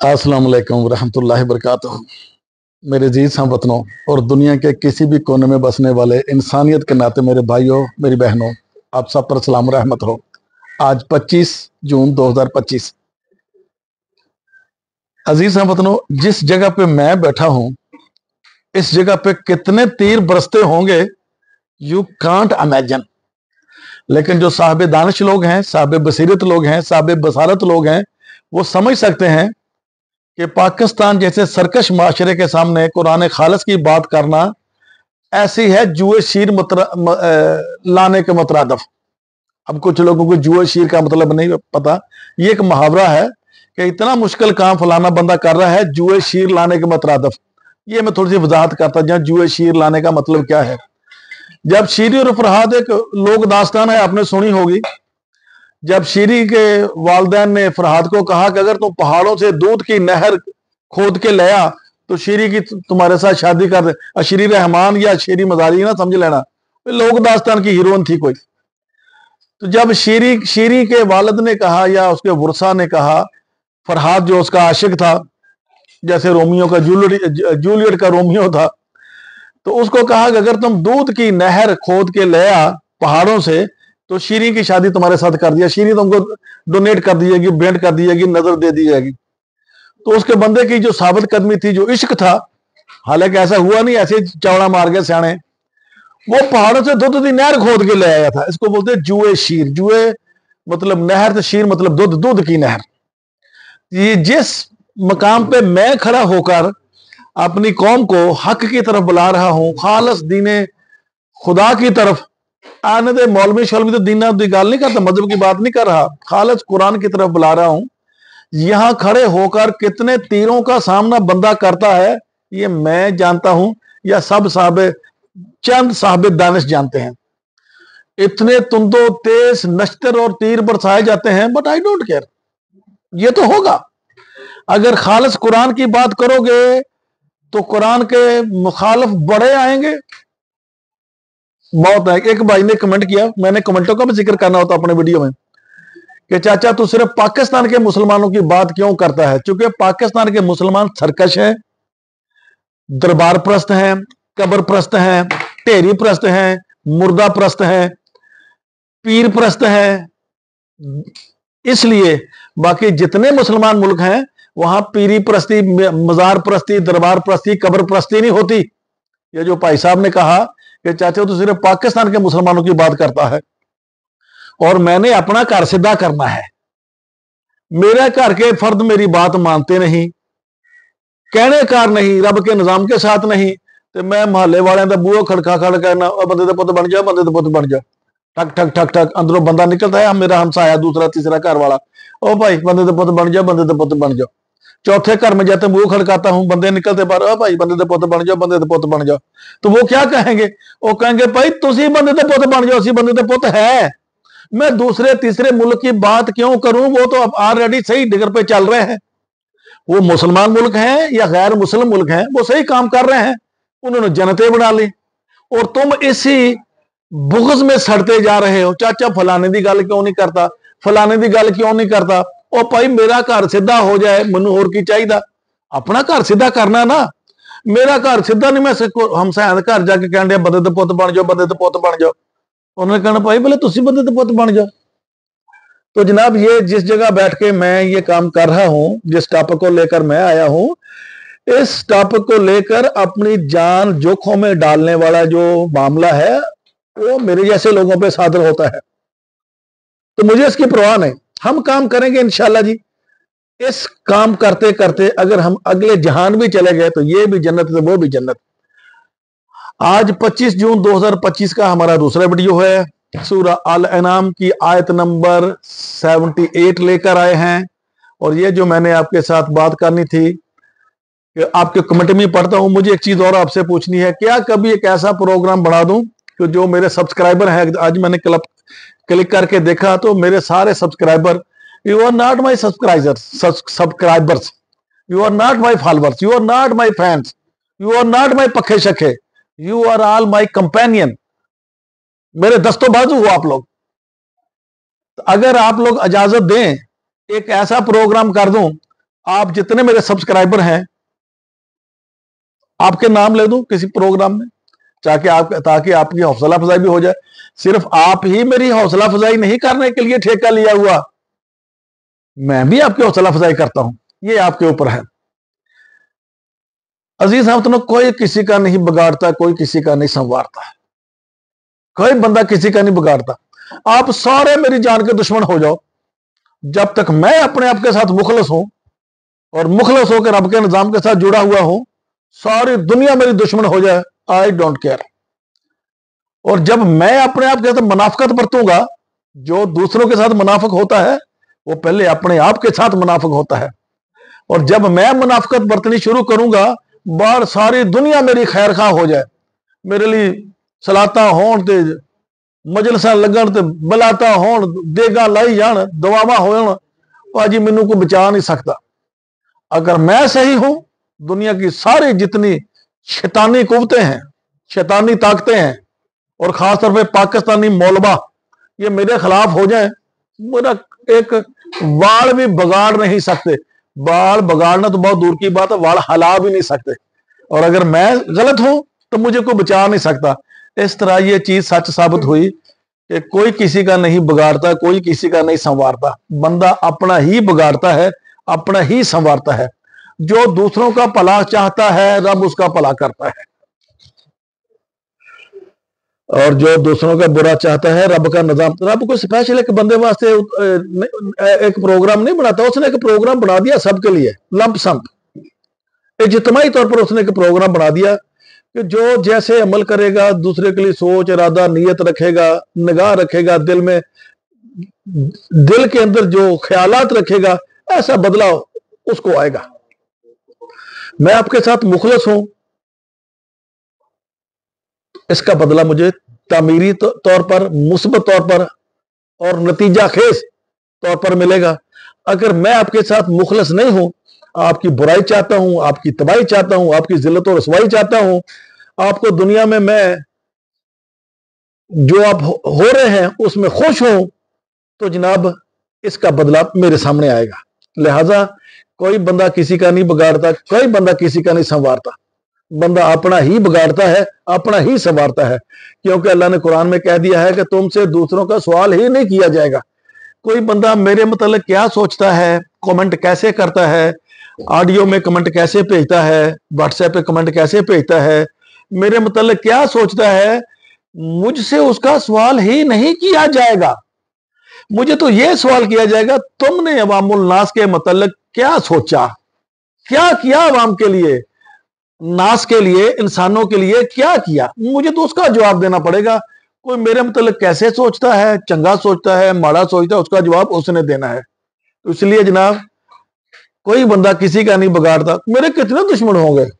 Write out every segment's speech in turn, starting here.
अस्सलाम वालेकुम रहमतुल्लाहि वबरकातुहू। मेरे अजीज हमवतनों और दुनिया के किसी भी कोने में बसने वाले इंसानियत के नाते मेरे भाइयों मेरी बहनों, आप सब पर सलाम रहमत हो। आज 25 जून 2025। अजीज हमवतनों, जिस जगह पे मैं बैठा हूं इस जगह पे कितने तीर बरसते होंगे यू कांट इमेजिन। लेकिन जो साहिब दानिश लोग हैं, साहिब बसीरत लोग हैं, साहिब बसारत लोग हैं, वो समझ सकते हैं कि पाकिस्तान जैसे सरकश माशरे के सामने कुरान खालिस की बात करना ऐसी है जुए शीर लाने के मुतरादफ। अब कुछ लोगों को जुए शीर का मतलब नहीं पता। ये एक मुहावरा है कि इतना मुश्किल काम फलाना बंदा कर रहा है जुए शीर लाने के मुतरादफ। ये मैं थोड़ी सी वजाहत करता हूं, जुए शीर लाने का मतलब क्या है। जब शीरी और फरहाद एक लोक दास्तान है, आपने सुनी होगी। जब शीरी के वालिदैन ने फरहाद को कहा कि अगर तुम पहाड़ों से दूध की नहर खोद के ले आ तो शीरी की तुम्हारे साथ शादी कर दे। अशरी रहमान या शीरी मजारी ना समझ लेना, लोक दास्तान की हीरोइन थी कोई। तो जब शीरी के वालिद ने कहा या उसके वर्सा ने कहा, फरहाद जो उसका आशिक था, जैसे रोमियो का जूलियट का रोमियो था, तो उसको कहा कि अगर तुम दूध की नहर खोद के ले आ पहाड़ों से तो शीरी की शादी तुम्हारे साथ कर दिया, शीरी तुमको डोनेट कर दी जाएगी, भेंट कर दी जाएगी, नजर दे दी जाएगी। तो उसके बंदे की जो साबित कदमी थी, जो इश्क था, हालांकि ऐसा हुआ नहीं, ऐसे चौड़ा मार गए सियाने, वो पहाड़ों से दूध की नहर खोद के ले आया था। इसको बोलते हैं जुए शीर। जुए मतलब नहर, तो शीर मतलब दूध, दूध की नहर। ये जिस मकाम पे मैं खड़ा होकर अपनी कौम को हक की तरफ बुला रहा हूं, खालस दीने खुदा की तरफ आने दे। मौलवी शौलवी तो दीना दी गाल नहीं करता, मजहब की बात नहीं कर रहा, खालस कुरान की तरफ बुला रहा हूं। यहां खड़े होकर कितने तीरों का सामना बंदा करता है ये मैं जानता हूं, या सब साहब चंद साहिब दानिश जानते हैं। इतने तुंदो तेज नश्तर और तीर बरसाए जाते हैं, बट आई डोंट केयर। ये तो होगा। अगर खालिस कुरान की बात करोगे तो कुरान के मुखालिफ बड़े आएंगे, बहुत है। एक भाई ने कमेंट किया, मैंने कमेंटों का भी जिक्र करना होता अपने वीडियो में, कि चाचा तू सिर्फ पाकिस्तान के मुसलमानों की बात क्यों करता है। क्योंकि पाकिस्तान के मुसलमान सरकश हैं, दरबार प्रस्त हैं, कब्र प्रस्त हैं, ढेरी प्रस्त हैं, मुर्दा प्रस्त हैं, पीर प्रस्त हैं। इसलिए बाकी जितने मुसलमान मुल्क हैं वहां पीरी प्रस्ती, मजार प्रस्ती, दरबार प्रस्ती, कब्र प्रस्ती नहीं होती। ये जो भाई साहब ने कहा कि चाचा तो सिर्फ पाकिस्तान के मुसलमानों की बात करता है, और मैंने अपना घर सीधा करना है। मेरे घर के फर्द मेरी बात मानते नहीं, कहने कार नहीं, रब के निजाम के साथ नहीं, तो मैं मोहल्ले वाले का बूहा खड़का खड़ करना, और बंदे पुत बन जा, बंदे पुत बन जा। ठक ठक ठक ठक अंदरों बंदा निकलता है, मेरा हमसाया दूसरा तीसरा घर वाला, ओ भाई बंदे पुत बन जा, बंदे पुत बन जाओ। चौथे घर में जाते मुंह खड़काता हूं, बंदे निकलते बाहर, ओ भाई बंदे पुत बन जाओ, बंदे पुत बन जाओ। तो वो क्या कहेंगे? वो कहेंगे भाई तुसी बंदे पुत बन जाओ, असी बंदे पुत है। मैं दूसरे तीसरे मुल्क की बात क्यों करूं? वो तो अब ऑलरेडी सही डिगर पे चल रहे हैं। वो मुसलमान मुल्क हैं या गैर मुस्लिम मुल्क हैं, वो सही काम कर रहे हैं, उन्होंने जनतें बना ली, और तुम इसी बुग़्ज़ में सड़ते जा रहे हो। चाचा फलाने की गल क्यों नहीं करता, फलाने की गल क्यों नहीं करता? ओ भाई मेरा घर सीधा हो जाए, मैनू होर की चाहिए? अपना घर सीधा करना ना। मेरा घर सीधा नहीं, मैं हमसाया घर जाके कह दिया बंदे पुत बन जाओ, बंदे पुत बन जाओ। उन्होंने कहना भाई बोले तुसी बंदे पुत बन जाओ। तो जनाब ये जिस जगह बैठ के मैं ये काम कर रहा हूं, जिस टॉपिक को लेकर मैं आया हूं, इस टॉपिक को लेकर अपनी जान जोखों में डालने वाला जो मामला है वो मेरे जैसे लोगों पे सादर होता है। तो मुझे इसकी परवाह नहीं, हम काम करेंगे इंशाल्लाह जी। इस काम करते करते अगर हम अगले जहान भी चले गए तो ये भी जन्नत है, वो भी जन्नत। आज 25 जून 2025 का हमारा दूसरा वीडियो है। सूरा अल अनाम की आयत नंबर 78 लेकर आए हैं। और ये जो मैंने आपके साथ बात करनी थी कि आपके कमेंट में पढ़ता हूं, मुझे एक चीज और आपसे पूछनी है, क्या कभी एक ऐसा प्रोग्राम बना दूं कि जो मेरे सब्सक्राइबर हैं, आज मैंने क्लिक करके देखा तो मेरे सारे subscriber, you are not my subscribers, you are not my followers, you are not my fans, you are not my पखे शखे, you are all my companion. मेरे दस्तों बाजू हो आप लोग। तो अगर आप लोग इजाजत दें एक ऐसा प्रोग्राम कर दूं आप जितने मेरे सब्सक्राइबर हैं, आपके नाम ले दूं किसी प्रोग्राम में, ताकि आपकी हौसला अफजाई भी हो जाए। सिर्फ आप ही मेरी हौसला अफजाई नहीं करने के लिए ठेका लिया हुआ, मैं भी आपकी हौसला अफजाई करता हूं, ये आपके ऊपर है। अजीज हम कोई किसी का नहीं बिगाड़ता, कोई किसी का नहीं संवारता, कोई बंदा किसी का नहीं बिगाड़ता। आप सारे मेरी जान के दुश्मन हो जाओ, जब तक मैं अपने आप के साथ मुखलस हूं और मुखलस होकर रब के निजाम के साथ जुड़ा हुआ हूं, सारी दुनिया मेरी दुश्मन हो जाए, आई डोंट केयर। और जब मैं अपने आप के साथ मुनाफिकत बरतूंगा, जो दूसरों के साथ मुनाफिक होता है वो पहले अपने आप के साथ मुनाफिक होता है। और जब मैं मुनाफिकत बरतनी शुरू करूंगा, बाहर सारी दुनिया मेरी खैर खा हो जाए, मेरे लिए सलाता होण ते मजलसा लगन ते बुलाता होण, देगा लाई जान, दुआवां होण, भाजी मैनू कोई बचा नहीं सकता। अगर मैं सही हूं, दुनिया की सारी जितनी शैतानी कुव्वतें हैं, शैतानी ताकतें हैं, और खासतौर पे पाकिस्तानी मौलबा, ये मेरे खिलाफ हो जाए, मेरा एक वाल भी बगाड़ नहीं सकते। बाल बगाड़ना तो बहुत दूर की बात है, वाल हला भी नहीं सकते। और अगर मैं गलत हूं तो मुझे कोई बचा नहीं सकता। इस तरह ये चीज सच साबित हुई कि कोई किसी का नहीं बिगाड़ता, कोई किसी का नहीं संवारता। बंदा अपना ही बिगाड़ता है, अपना ही संवारता है। जो दूसरों का भला चाहता है, रब उसका भला करता है, और जो दूसरों का बुरा चाहता है, रब का निजाम। रब को स्पेशल एक बंदे वास्ते एक प्रोग्राम नहीं बनाता, उसने एक प्रोग्राम बना दिया सबके लिए, लंप सम इज्तिमाई तौर पर उसने एक प्रोग्राम बना दिया कि जो जैसे अमल करेगा, दूसरे के लिए सोच, इरादा, नीयत रखेगा, निगाह रखेगा, दिल के अंदर जो ख्यालात रखेगा, ऐसा बदलाव उसको आएगा। मैं आपके साथ मुखलस हूं, इसका बदला मुझे तामीरी तौर पर, मुस्बत तौर पर और नतीजा खेज तौर पर मिलेगा। अगर मैं आपके साथ मुखलस नहीं हूं, आपकी बुराई चाहता हूं, आपकी तबाही चाहता हूं, आपकी जिल्लत और रसवाई चाहता हूं, आपको दुनिया में मैं जो आप हो रहे हैं उसमें खुश हूं, तो जनाब इसका बदला मेरे सामने आएगा। लिहाजा कोई बंदा किसी का नहीं बिगाड़ता, कोई बंदा किसी का नहीं संवारता। बंदा अपना ही बिगाड़ता है, अपना ही संवारता है, क्योंकि अल्लाह ने कुरान में कह दिया है कि तुमसे दूसरों का सवाल ही नहीं किया जाएगा। कोई बंदा मेरे मतलब क्या सोचता है, कमेंट कैसे करता है, ऑडियो में कमेंट कैसे भेजता है, व्हाट्सएप पे कमेंट कैसे भेजता है, मेरे मतलब क्या सोचता है, मुझसे उसका सवाल ही नहीं किया जाएगा। मुझे तो यह सवाल किया जाएगा, तुमने अवामुल नास के मतलब क्या सोचा, क्या किया अवाम के लिए, नास के लिए, इंसानों के लिए क्या किया, मुझे तो उसका जवाब देना पड़ेगा। कोई मेरे मतलब कैसे सोचता है, चंगा सोचता है, माड़ा सोचता है, उसका जवाब उसने देना है। तो इसलिए जनाब कोई बंदा किसी का नहीं बिगाड़ता। मेरे कितने दुश्मन हो गए।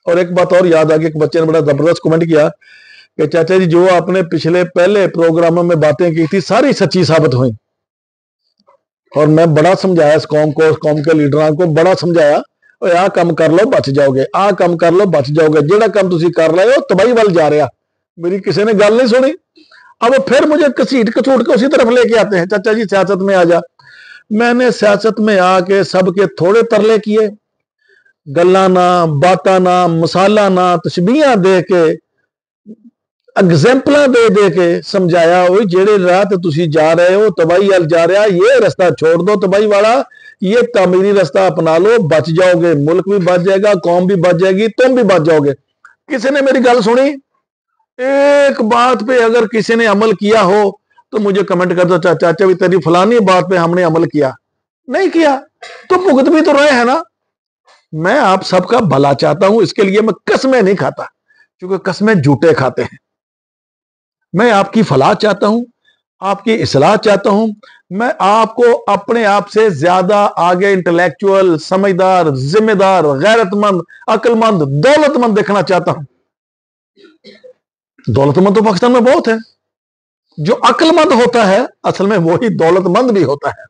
और एक बात और याद आ गई, एक बच्चे ने बड़ा जबरदस्त कमेंट किया कि चाचा जी जो आपने पिछले पहले प्रोग्रामों में बातें की थी सारी सच्ची साबित हुई, और मैं बड़ा समझाया इस कौम को, इस कौम के लीडरों को बड़ा समझाया, आ काम कर लो बच जाओगे, आ काम कर लो बच जाओगे, जेड़ा काम तुसी कर रहे हो तबाही वाल जा रहा। मेरी किसी ने गल नहीं सुनी। अब फिर मुझे कसीट कसूट के उसी तरफ लेके आते हैं, चाचा जी सियासत में आ जा। मैंने सियासत में आके सबके थोड़े तरले किए, गल्ला ना, बाता ना, मसाला ना, तशबीहां दे के, एग्जाम्पल दे दे के समझाया, जेड़े राह ते तुसी जा रहे हो तबाही वाल जा रहा, ये रास्ता छोड़ दो तबाही वाला, ये तामीरी रास्ता अपना लो, बच जाओगे, मुल्क भी बच जाएगा, कौम भी बच जाएगी, तुम भी बच जाओगे। किसी ने मेरी गल सुनी? एक बात पे अगर किसी ने अमल किया हो तो मुझे कमेंट कर दो, चाचा भी तेरी फलानी बात पे हमने अमल किया, नहीं किया तो भुगत भी तो रहे हैं ना। मैं आप सबका भला चाहता हूं, इसके लिए मैं कस्में नहीं खाता, क्योंकि कस्में झूठे खाते हैं। मैं आपकी फलाह चाहता हूं, आपकी इस्लाह चाहता हूं। मैं आपको अपने आप से ज्यादा आगे इंटेलेक्चुअल, समझदार, जिम्मेदार, गैरतमंद, अक्लमंद, दौलतमंद देखना चाहता हूं। दौलतमंद तो पाकिस्तान में बहुत है। जो अक्लमंद होता है असल में वही दौलतमंद भी होता है।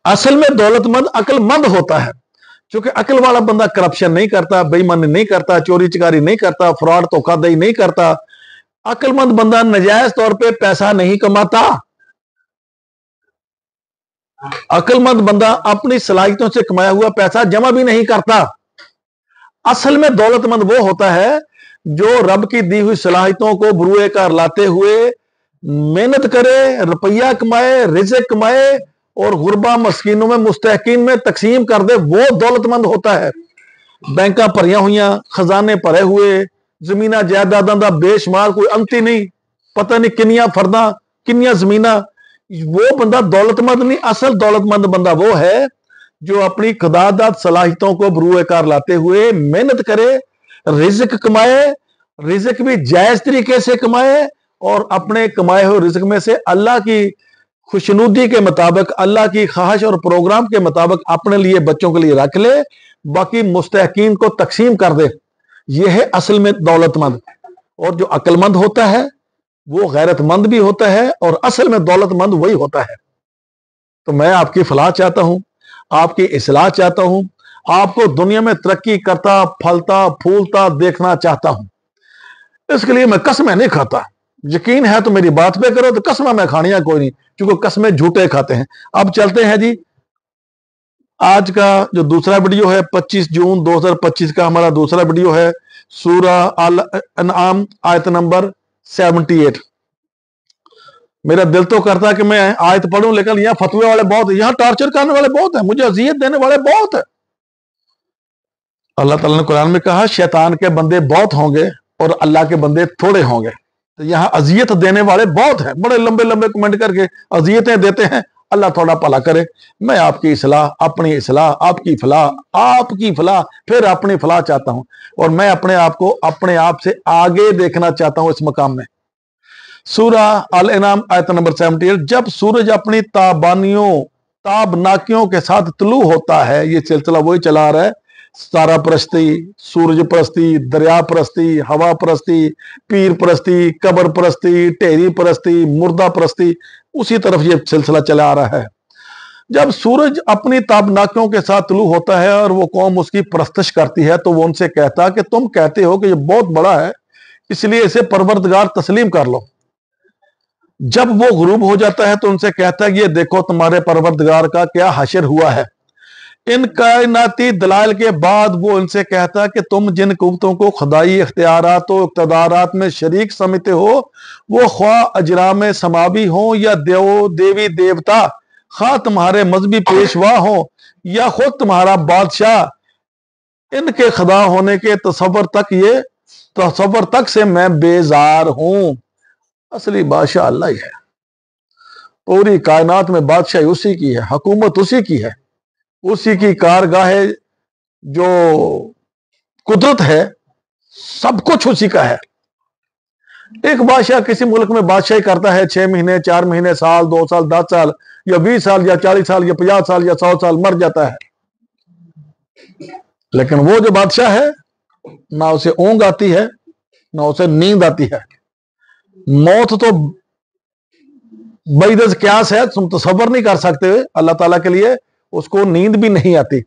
असल में दौलतमंद अक्लमंद होता है, क्योंकि अक्ल वाला बंदा करप्शन नहीं करता, बेईमानी नहीं करता, चोरी चकारी नहीं करता, फ्रॉड धोखाधड़ी नहीं करता। अक्लमंद बंदा नजायज तौर पे पैसा नहीं कमाता। अक्लमंद बंदा अपनी सलाहियतों से कमाया हुआ पैसा जमा भी नहीं करता। असल में दौलतमंद वो होता है जो रब की दी हुई सलाहियतों को बरूए कार लाते हुए मेहनत करे, रुपया कमाए, रिज़्क कमाए और गुरबा मस्कीनों में मुस्तहकीन में तकसीम कर दे, वो दौलतमंद होता है। बैंका भरिया हुई, खजाने भरे हुए, जमीना जायदादां दा बेशुमार कोई अंत ही नहीं, पता नहीं किनिया फरदा किनिया जमीना, वो बंदा दौलतमंद नहीं। असल दौलतमंद बंदा वो है जो अपनी खुदादाद सलाहियतों को बरूए कार लाते हुए मेहनत करे, रिज़्क कमाए, रिज़्क भी जायज तरीके से कमाए और अपने कमाए हुए रिज़्क में से अल्लाह की खुशनुदी के मुताबिक, अल्लाह की ख्वाहिश और प्रोग्राम के मुताबिक अपने लिए, बच्चों के लिए रख ले, बाकी मुस्तहकीन को तकसीम कर दे। यह है असल में दौलतमंद। और जो अक्लमंद होता है वो गैरतमंद भी होता है और असल में दौलतमंद वही होता है। तो मैं आपकी फलाह चाहता हूं, आपकी इस्लाह चाहता हूं, आपको दुनिया में तरक्की करता, फलता, फूलता देखना चाहता हूं। इसके लिए मैं कसमें नहीं खाता। यकीन है तो मेरी बात पे करो, तो कसमें मैं खानिया कोई नहीं, क्योंकि कसमें झूठे खाते हैं। अब चलते हैं जी, आज का जो दूसरा वीडियो है 25 जून 2025 का हमारा दूसरा वीडियो है, सूरा अल अनआम आयत नंबर 78। मेरा दिल तो करता है कि मैं आयत पढ़ूं, लेकिन यहाँ फतवे वाले बहुत, यहाँ टॉर्चर करने वाले बहुत हैं, मुझे अजियत देने वाले बहुत है। अल्लाह ताला ने कुरान में कहा शैतान के बंदे बहुत होंगे और अल्लाह के बंदे थोड़े होंगे। तो यहाँ अजियत देने वाले बहुत हैं, बड़े लंबे लंबे कमेंट करके अजियतें देते हैं। अल्लाह थोड़ा भला करे। मैं आपकी इस्लाह, अपनी इस्लाह, आपकी फलाह, फिर अपनी फलाह चाहता हूं और मैं अपने आप को अपने आप से आगे देखना चाहता हूं इस मकाम में। सूरा अल इनाम आयत नंबर 78। जब सूरज अपनी ताबनाकियों के साथ तुलू होता है, ये सिलसिला वही चला रहा है, तारा परस्ती, सूरज परस्ती, दरिया परस्ती, हवा परस्ती, पीर परस्ती, कब्र परस्ती, टेरी परस्ती, मुर्दा परस्ती, उसी तरफ ये सिलसिला चला आ रहा है। जब सूरज अपनी ताबनाकियों के साथ तुलू होता है और वो कौम उसकी परस्तिश करती है, तो वो उनसे कहता कि तुम कहते हो कि ये बहुत बड़ा है, इसलिए इसे परवरदिगार तस्लीम कर लो। जब वो गुरूब हो जाता है तो उनसे कहता है ये देखो तुम्हारे परवरदिगार का क्या हशर हुआ है। इन कायनाती दलाइल के बाद वो उनसे कहता कि तुम जिन कुव्वतों को खुदाई इख्तियारात और इक़्तिदारात में शरीक समझते हो, वो ख्वा अजराम समावी हो या देवी देवता, खा तुम्हारे मजहबी पेशवा हो या खुद तुम्हारा बादशाह, इनके खुदा होने के तसव्वुर तक से मैं बेजार हूं। असली बादशाह अल्लाह ही है। पूरी कायनात में बादशाही उसी की है, हुकूमत उसी की है, उसी की कारगाह है, जो कुदरत है, सब कुछ उसी का है। एक बादशाह किसी मुल्क में बादशाही करता है 6 महीने, 4 महीने, साल, 2 साल, 10 साल या 20 साल या 40 साल या 50 साल या 100 साल, मर जाता है। लेकिन वो जो बादशाह है, ना उसे ऊंघ आती है ना उसे नींद आती है। मौत तो बैदज क्यास है, तुम तसव्वुर नहीं कर सकते। अल्लाह ताला के लिए उसको नींद भी नहीं आती।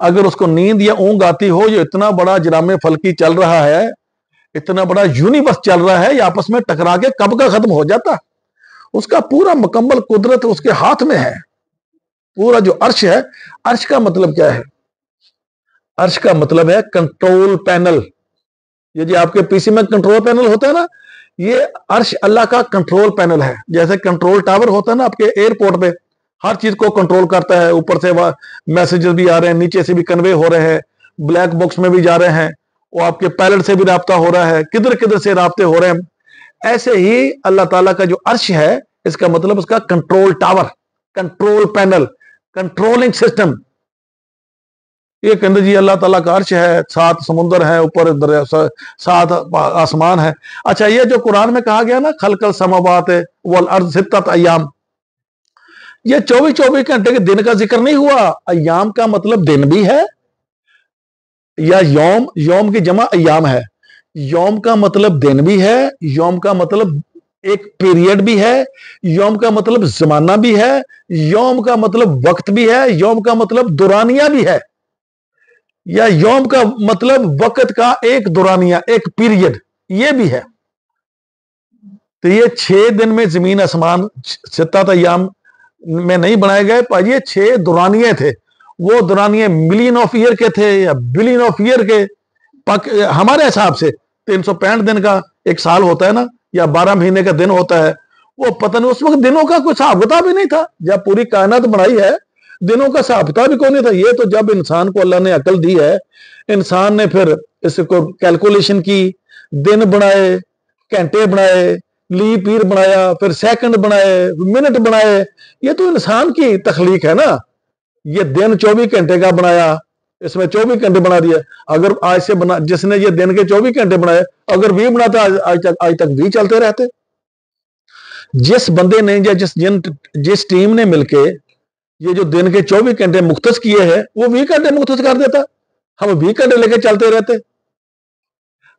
अगर उसको नींद या ऊंघ आती हो, ये इतना बड़ा जरामे फलकी चल रहा है, इतना बड़ा यूनिवर्स चल रहा है, ये आपस में टकरा के कब का खत्म हो जाता। उसका पूरा मुकम्मल कुदरत उसके हाथ में है। पूरा जो अर्श है, अर्श का मतलब क्या है? अर्श का मतलब है कंट्रोल पैनल। ये जो आपके पीसी में कंट्रोल पैनल होता है ना, ये अर्श अल्लाह का कंट्रोल पैनल है। जैसे कंट्रोल टावर होता है ना आपके एयरपोर्ट पे, हर चीज को कंट्रोल करता है। ऊपर से मैसेजेस भी आ रहे हैं, नीचे से भी कन्वे हो रहे हैं, ब्लैक बॉक्स में भी जा रहे हैं, वो आपके पायलट से भी राब्ता हो रहा है, किधर किधर से राब्ते हो रहे हैं। ऐसे ही अल्लाह ताला का जो अर्श है, इसका मतलब उसका control tower, control panel, controlling system. ये कहते जी अल्लाह ताला का अर्श है, 7 समुंदर है, ऊपर 7 आसमान है। अच्छा, ये जो कुरान में कहा गया ना, खलकल समावात वल अर्ज़ सित्तत अय्याम, ये 24-24 घंटे के दिन का जिक्र नहीं हुआ। अय्याम का मतलब दिन भी है, या यौम की जमा अय्याम है। यौम का मतलब दिन भी है, यौम का मतलब एक पीरियड भी है, यौम का मतलब जमाना भी है, यौम का मतलब वक्त भी है, यौम का मतलब दुरानिया भी है, या यौम का मतलब वक्त का एक दुरानिया, एक पीरियड, ये भी है। तो ये 6 दिन में जमीन आसमान, 7 अय्याम में नहीं बनाए गए पाजी, 6 दुरानिये थे। वो दुरानिये मिलियन ऑफ ईयर के थे या बिलियन ऑफ ईयर के, हमारे हिसाब से 365 दिन का एक साल होता है ना, या 12 महीने का दिन होता है, वो पता नहीं, उस वक्त दिनों का कोई हिसाब किताब ही नहीं था। जब पूरी कायनात बनाई है, दिनों का हिसाब किताब भी कोई नहीं था। ये तो जब इंसान को अल्लाह ने अकल दी है, इंसान ने फिर इसको कैलकुलेशन की, दिन बनाए, घंटे बनाए, लीप ईयर बनाया, फिर सेकंड बनाए, मिनट बनाए। ये तो इंसान की तखलीक है ना। ये दिन 24 घंटे का बनाया, इसमें 24 घंटे बना दिया। अगर आज से बना, जिसने ये दिन के 24 घंटे बनाए, अगर 20 बनाता आज तक 20 चलते रहते। जिस बंदे ने या जिस टीम ने मिलके ये जो दिन के 24 घंटे मुख्तस किए हैं, वो 20 घंटे मुख्तस कर देता, हम 20 घंटे लेके चलते रहते।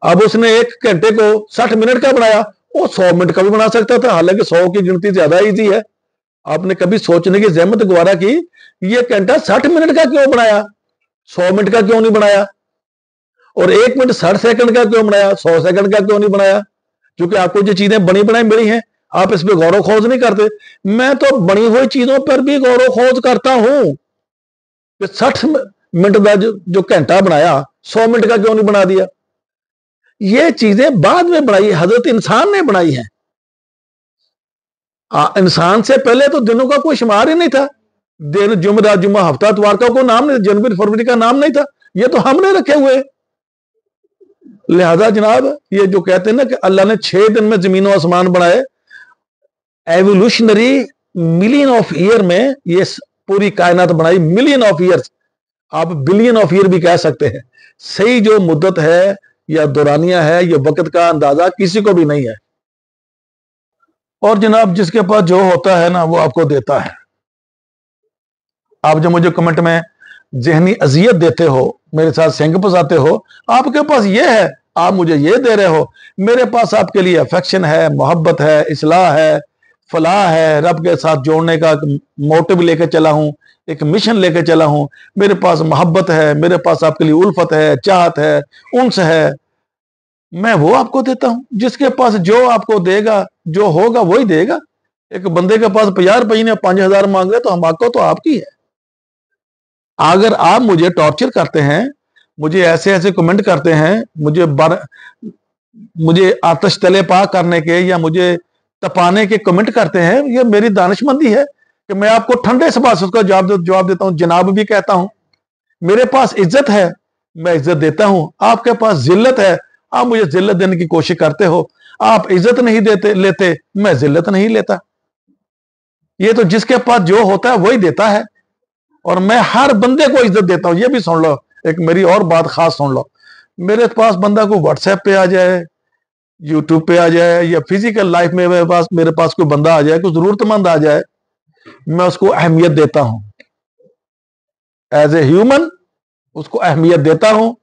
अब उसने 1 घंटे को 60 मिनट का बनाया, वो 100 मिनट का भी बना सकता था, हालांकि 100 की गिनती ज्यादा ईजी है। आपने कभी सोचने की जहमत गवारा की, ये घंटा 60 मिनट का क्यों बनाया, 100 मिनट का क्यों नहीं बनाया? और 1 मिनट 60 सेकंड का क्यों बनाया, 100 सेकंड का क्यों नहीं बनाया? क्योंकि आपको जो चीजें बनी बनाई मिली हैं, आप इस पर गौरव खोज नहीं करते। मैं तो बनी हुई चीजों पर भी गौरव खोज करता हूं कि 60 मिनट का जो घंटा बनाया, 100 मिनट का क्यों नहीं बना दिया? ये चीजें बाद में बनाई, हजरत इंसान ने बनाई है। इंसान से पहले तो दिनों का कोई शुमार ही नहीं था। दिन, जुमरा, जुम्मा, हफ्ता, इतवार का कोई नाम नहीं, जनवरी फरवरी का नाम नहीं था। ये तो हमने रखे हुए। लिहाजा जनाब, ये जो कहते हैं ना कि अल्लाह ने 6 दिन में जमीन और आसमान बनाए, एवोल्यूशनरी मिलियन ऑफ ईयर में ये पूरी कायनात बनाई। मिलियन ऑफ ईयर्स, आप बिलियन ऑफ ईयर भी कह सकते हैं। सही जो मुद्दत है या दौरानिया है, ये वक्त का अंदाजा किसी को भी नहीं है। और जनाब, जिसके पास जो होता है ना, वो आपको देता है। आप जो मुझे कमेंट में जहनी अजियत देते हो, मेरे साथ सिंग फंसाते हो, आपके पास ये है, आप मुझे ये दे रहे हो। मेरे पास आपके लिए अफेक्शन है, मोहब्बत है, इस्लाह है, फलाह है, रब के साथ जोड़ने का मोटिव लेके चला हूं, एक मिशन लेके चला हूं। मेरे पास मोहब्बत है, मेरे पास आपके लिए उल्फत है, चाहत है, उनस है। मैं वो आपको देता हूं। जिसके पास जो आपको देगा, जो होगा वही देगा। एक बंदे के पास 50 रुपये ने 5000 मांग रहे, तो हम आपको तो आपकी है। अगर आप मुझे टॉर्चर करते हैं, मुझे ऐसे ऐसे कमेंट करते हैं, मुझे आतिश तले पा करने के या मुझे तपाने के कमेंट करते हैं, ये मेरी दानिशमंदी है कि मैं आपको ठंडे से बात उसका जवाब देता हूं, जनाब भी कहता हूं। मेरे पास इज्जत है, मैं इज्जत देता हूं। आपके पास जिल्लत है, आप मुझे जिल्लत देने की कोशिश करते हो। आप इज्जत नहीं लेते, मैं जिल्लत नहीं लेता। ये तो जिसके पास जो होता है वही देता है, और मैं हर बंदे को इज्जत देता हूं। ये भी सुन लो, एक मेरी और बात खास सुन लो। मेरे पास बंदा को व्हाट्सएप पे आ जाए, यूट्यूब पे आ जाए, या फिजिकल लाइफ में मेरे पास कोई बंदा आ जाए, कोई जरूरतमंद आ जाए, मैं उसको अहमियत देता हूं। एज ए ह्यूमन उसको अहमियत देता हूं।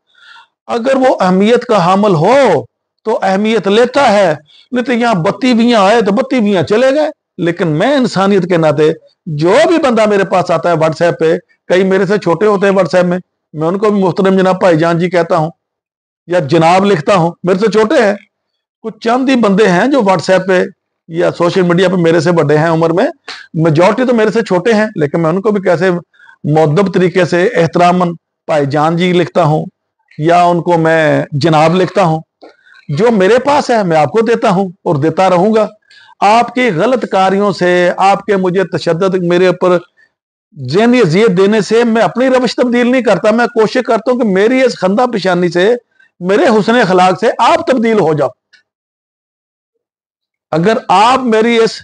अगर वो अहमियत का हामिल हो तो अहमियत लेता है, नहीं तो यहां बत्ती भी आए तो बत्ती भी चले गए। लेकिन मैं इंसानियत के नाते, जो भी बंदा मेरे पास आता है व्हाट्सएप पे, कई मेरे से छोटे होते हैं व्हाट्सएप में, मैं उनको भी मुहतरम जनाब भाईजान जी कहता हूं या जनाब लिखता हूं। मेरे से छोटे हैं, कुछ चंद ही बंदे हैं जो व्हाट्सएप पे या सोशल मीडिया पे मेरे से बड़े हैं उम्र में। मेजॉरिटी तो मेरे से छोटे हैं, लेकिन मैं उनको भी कैसे मुअद्दब तरीके से एहतरामन भाईजान जी लिखता हूं, या उनको मैं जनाब लिखता हूं। जो मेरे पास है मैं आपको देता हूं और देता रहूंगा। आपकी गलत कार्यों से, आपके मुझे तशद्दुद, मेरे ऊपर ज़हनी अज़ियत देने से मैं अपनी रवश तब्दील नहीं करता। मैं कोशिश करता हूं कि मेरी इस खंदा पेशानी से, मेरे हुस्न अखलाक से आप तब्दील हो जाओ। अगर आप मेरी इस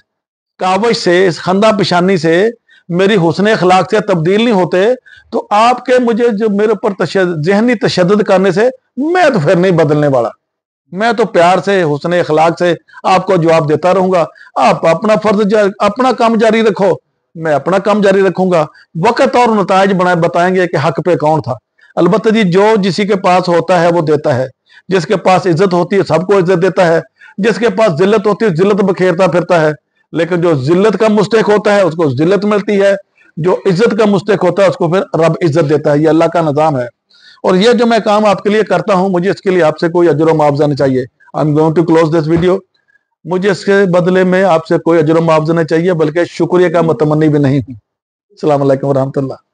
कावश से, इस खंदा पेशानी से, मेरी हुस्न अखलाक से तब्दील नहीं होते, तो आपके मुझे जो मेरे ऊपर ज़हनी तशद्दुद करने से मैं तो फिर नहीं बदलने वाला। मैं तो प्यार से, हुस्न अखलाक से आपको जवाब देता रहूंगा। आप अपना फर्ज, अपना काम जारी रखो, मैं अपना काम जारी रखूंगा। वक्त और नताइज बताएंगे कि हक पे कौन था। अलबत्ता जी, जो जिसी के पास होता है वो देता है। जिसके पास इज्जत होती है सबको इज्जत देता है, जिसके पास जिल्लत होती है जिल्लत बखेरता फिरता है। लेकिन जो जिल्लत का मुस्तहिक होता है उसको जिल्लत मिलती है, जो इज्जत का मुस्तहिक होता है उसको फिर रब इज्जत देता है। ये अल्लाह का निजाम है। और ये जो मैं काम आपके लिए करता हूं, मुझे इसके लिए आपसे कोई अजर मुआवजा नहीं चाहिए। I am going to close this video. مجھے اس کے بدلے میں آپ سے کوئی اجر و معاوضہ نہیں چاہیے، بلکہ شکریہ کا متمنی بھی نہیں ہوں۔ السلام علیکم ورحمۃ اللہ۔